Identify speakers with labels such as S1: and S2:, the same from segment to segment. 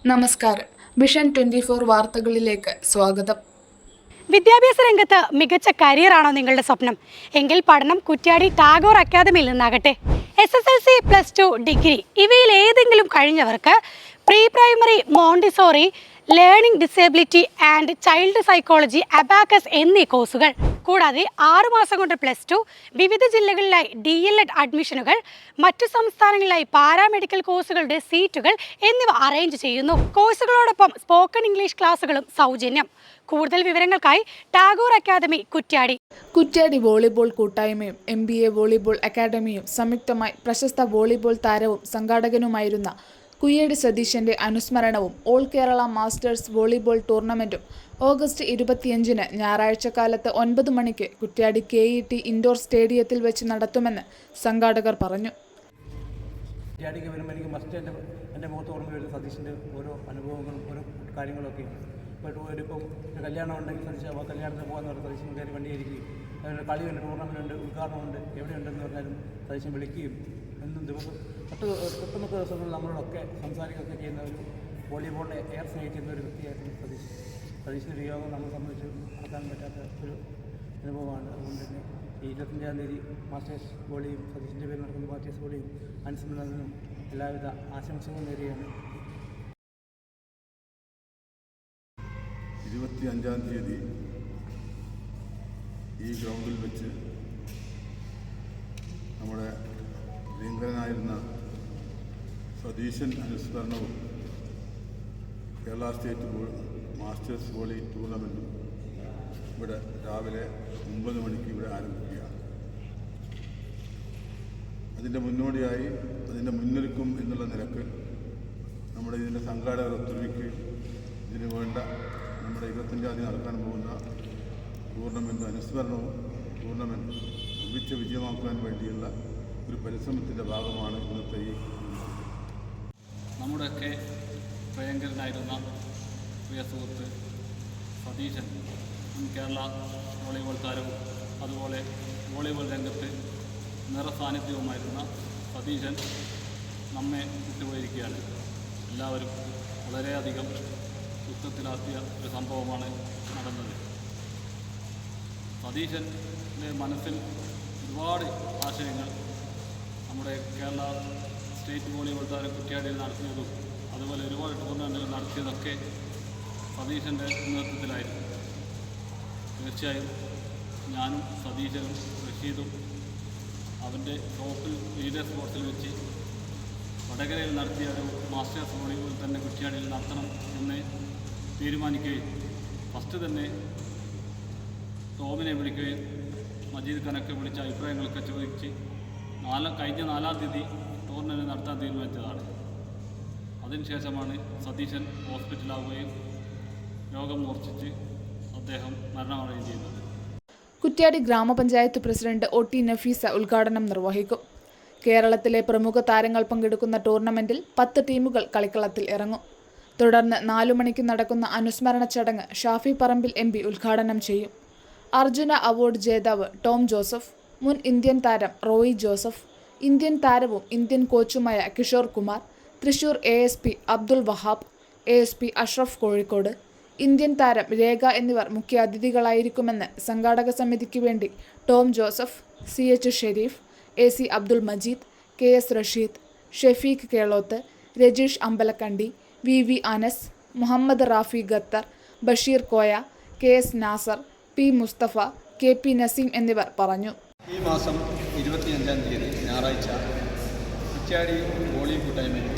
S1: നമസ്കാരം. വിഷൻ 24 വാർത്തകളിലേക്ക് സ്വാഗതം.
S2: വിദ്യാഭ്യാസ രംഗത്ത് മികച്ച കരിയറാണോ നിങ്ങളുടെ സ്വപ്നം? എങ്കിൽ പഠനം കുറ്റ്യാടി ടാഗോർ അക്കാദമിയിൽ നിന്നാകട്ടെ. SSLC, +2, ഡിഗ്രി ഇവയിൽ ഏതെങ്കിലും കഴിഞ്ഞവർക്ക് pre primary, Montessori, learning disability and child psychology, abacus എന്നീ കോഴ്സുകൾ, കൂടാതെ 6 മാസം കൊണ്ട് +2, വിവിധ ജില്ലകളിലായി DLED അഡ്മിഷനുകൾ, മറ്റു സംസ്ഥാനങ്ങളിലായി പാരാമെഡിക്കൽ കോഴ്സുകളുടെ സീറ്റുകൾ എന്നിവ അറേഞ്ച് ചെയ്യുന്നു. കോഴ്സുകളോടൊപ്പം സ്പോക്കൺ ഇംഗ്ലീഷ് ക്ലാസുകളും സൗജന്യം. കൂടുതൽ വിവരങ്ങൾക്കായി ടാഗോർ അക്കാദമി, കുറ്റ്യാടി.
S1: കുറ്റ്യാടി വോളിബോൾ കൂട്ടായ്മയും MBA വോളിബോൾ അക്കാദമിയും സംയുക്തമായി പ്രശസ്ത വോളിബോൾ താരവും സംഘാടകനുമായിരുന്ന കുയ്യേടി സതീശന്റെ അനുസ്മരണവും ഓൾ കേരള മാസ്റ്റേഴ്സ് വോളിബോൾ ടൂർണമെന്റും ഓഗസ്റ്റ് 25 ഞായറാഴ്ച കാലത്ത് 9 മണിക്ക് കുറ്റ്യാടി KET ഇൻഡോർ സ്റ്റേഡിയത്തിൽ വെച്ച് നടത്തുമെന്ന് സംഘാടകർ പറഞ്ഞു.
S3: കുറ്റ്യാടിക്ക് വരുമ്പോൾ എനിക്ക് മസ്റ്റ് എൻ്റെ മുഖത്ത് ഓർമ്മ വരുന്ന സതീഷിൻ്റെ ഓരോ അനുഭവങ്ങളും ഓരോ കാര്യങ്ങളൊക്കെ. ഇപ്പോൾ ഒരു കല്യാണം ഉണ്ടെങ്കിൽ സതീഷ് ആ കല്യാണത്തിന് പോകാമെന്ന് പറഞ്ഞാൽ സതീഷിന് കയറി വണ്ടിയായിരിക്കും. അതുപോലെ കളിയുണ്ട്, ടൂർണമെൻറ്റുണ്ട്, ഉദ്ഘാടനമുണ്ട്, എവിടെയുണ്ടെന്ന് പറഞ്ഞാലും സതീശൻ വിളിക്കുകയും എന്നും ദിവസം 10 ദിവസങ്ങളിൽ നമ്മളോടൊക്കെ സംസാരിക്കുകയൊക്കെ ചെയ്യുന്ന ഒരു വോളിബോളിനെ സ്നേഹിക്കുന്ന ഒരു വ്യക്തിയായിരുന്നു സതീഷ്. സതീഷിൻ്റെ വിയോഗം നമ്മളെ സംബന്ധിച്ച് നടത്താൻ പറ്റാത്ത ഒരു അനുഭവമാണ്. അതുകൊണ്ട് തന്നെ ഈ 25-ാം തീയതി മാസ്റ്റേഴ്സ് വോളിയും സതീഷിൻ്റെ പേരിൽ നടക്കുന്ന മാസ്റ്റേഴ്സ് വോളിയും അനുസ്മരണത്തിനും എല്ലാവിധ ആശംസകളും നേരുകയാണ്.
S4: 25-ാം തീയതി ഈ ഗ്രൗണ്ടിൽ വെച്ച് നമ്മുടെ പ്രിയങ്കരനായിരുന്ന സതീശൻ അനുസ്മരണവും കേരള സ്റ്റേറ്റ് മാസ്റ്റേഴ്സ് വോളി ടൂർണമെൻറ്റും ഇവിടെ രാവിലെ 9 മണിക്ക് ഇവിടെ ആരംഭിക്കുകയാണ്. അതിൻ്റെ മുന്നോടിയായി അതിൻ്റെ മുന്നൊരുക്കം എന്നുള്ള നിലക്ക് നമ്മുടെ ഇതിൻ്റെ സംഘാടകർ ഒത്തൊരുമിക്കുകയും ഇതിനു വേണ്ട നമ്മുടെ 25-ാം തീയതി നടക്കാൻ പോകുന്ന ടൂർണമെൻറ്റും അനുസ്മരണവും ടൂർണമെൻറ്റും ഒന്നിച്ച് വിജയമാക്കാൻ വേണ്ടിയുള്ള ഒരു പരിശ്രമത്തിൻ്റെ ഭാഗമാണ് ഇന്നത്തെ ഈ.
S5: നമ്മുടെയൊക്കെ പ്രിയങ്കരനായിരുന്ന പ്രിയ സുഹൃത്ത് സതീശൻ, കേരള വോളിബോൾ താരവും അതുപോലെ വോളിബോൾ രംഗത്ത് നിറസാന്നിധ്യവുമായിരുന്ന സതീശൻ നമ്മെ വിട്ടുപോയിരിക്കുകയാണ്. എല്ലാവരും വളരെയധികം ദുഃഖത്തിലാക്കിയ ഒരു സംഭവമാണ് നടന്നത്. സതീശൻ്റെ മനസ്സിൽ ഒരുപാട് ആശയങ്ങൾ നമ്മുടെ കേരള സ്റ്റേറ്റ് വോളിബോൾ താരം കുറ്റ്യാടിയിൽ നടത്തിയതും അതുപോലെ ഒരുപാട് ടൂർണമെൻറ്റുകൾ നടത്തിയതൊക്കെ സതീശൻ്റെ നേതൃത്വത്തിലായിരുന്നു. തീർച്ചയായും ഞാനും സതീശനും റഷീദും അവൻ്റെ ടോപ്പിൽ ലീഡർ സ്പോർട്സിൽ വെച്ച് വടകരയിൽ നടത്തിയ ഒരു മാസ്റ്റേഴ്സ് വോളിബോൾ തന്നെ കുറ്റ്യാടിയിൽ നടത്തണം എന്ന് തീരുമാനിക്കുകയും ഫസ്റ്റ് തന്നെ ടോമിനെ വിളിക്കുകയും മജീദ് ഖാനൊക്കെ വിളിച്ച അഭിപ്രായങ്ങളൊക്കെ ചോദിച്ച് കഴിഞ്ഞ 4-ാം തീയതി ടൂർണമെൻറ്റ് നടത്താൻ തീരുമാനിച്ചതാണ്. അതിനുശേഷമാണ് സതീശൻ ഹോസ്പിറ്റലാവുകയും രോഗം മൂർച്ഛിച്ച് അദ്ദേഹം മരണമടയുകയും ചെയ്തത്.
S1: കുറ്റ്യാടി ഗ്രാമപഞ്ചായത്ത് പ്രസിഡന്റ് OT നഫീസ ഉദ്ഘാടനം നിർവഹിക്കും. കേരളത്തിലെ പ്രമുഖ താരങ്ങൾ പങ്കെടുക്കുന്ന ടൂർണമെന്റിൽ 10 ടീമുകൾ കളിക്കളത്തിൽ ഇറങ്ങും. തുടർന്ന് 4 മണിക്ക് നടക്കുന്ന അനുസ്മരണ ചടങ്ങ് ഷാഫി പറമ്പിൽ MP ഉദ്ഘാടനം ചെയ്യും. അർജുന അവാർഡ് ജേതാവ് ടോം ജോസഫ്, മുൻ ഇന്ത്യൻ താരം റോയി ജോസഫ്, ഇന്ത്യൻ താരവും ഇന്ത്യൻ കോച്ചുമായ Kishore Kumar, Thrissur ASP Abdul Wahab, ASP Ashraf Kozhikode, Indian താരം രേഖ എന്നിവർ മുഖ്യാതിഥികളായിരിക്കുമെന്ന് സംഘാടക സമിതിക്ക് വേണ്ടി Tom Joseph, CH Shereef, AC Abdul Majeed, KS Rasheed, Shefeeq Keloth, Rajeesh Ambalakandi, VV Anas, Muhammad Rafi Qatar, Basheer Koya, KS Nasar, P Musthafa, KP Naseem എന്നിവർ പറഞ്ഞു.
S6: ഈ മാസം 25-ാം തീയതി ഞായറാഴ്ച കുറ്റ്യാടി വോളി കൂട്ടായ്മയും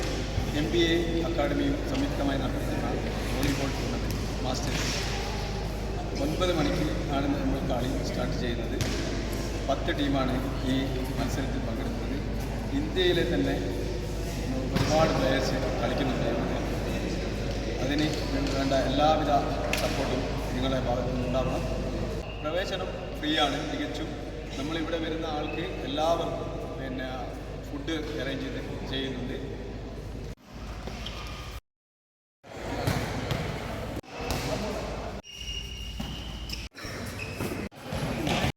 S6: MBA അക്കാദമിയും സംയുക്തമായി നടത്തുന്ന വോളിബോൾ ടൂർണമെൻറ്റ് മാസ്റ്റേഴ്സ് 9 മണിക്ക് ആണ് നമ്മൾ കളി സ്റ്റാർട്ട് ചെയ്യുന്നത്. 10 ടീമാണ് ഈ മത്സരത്തിൽ പങ്കെടുക്കുന്നത്. ഇന്ത്യയിലെ തന്നെ ഒരുപാട് പ്ലെയേഴ്സ് കളിക്കുന്നുണ്ട്. അതിന് വേണ്ട എല്ലാവിധ സപ്പോർട്ടും നിങ്ങളുടെ ഭാഗത്തു നിന്നുണ്ടാവണം. പ്രവേശനം ഫ്രീ ആണ് തികച്ചും. നമ്മളിവിടെ വരുന്ന ആൾക്ക് എല്ലാവർക്കും ഫുഡ് അറേഞ്ച് ചെയ്യുന്നുണ്ട്.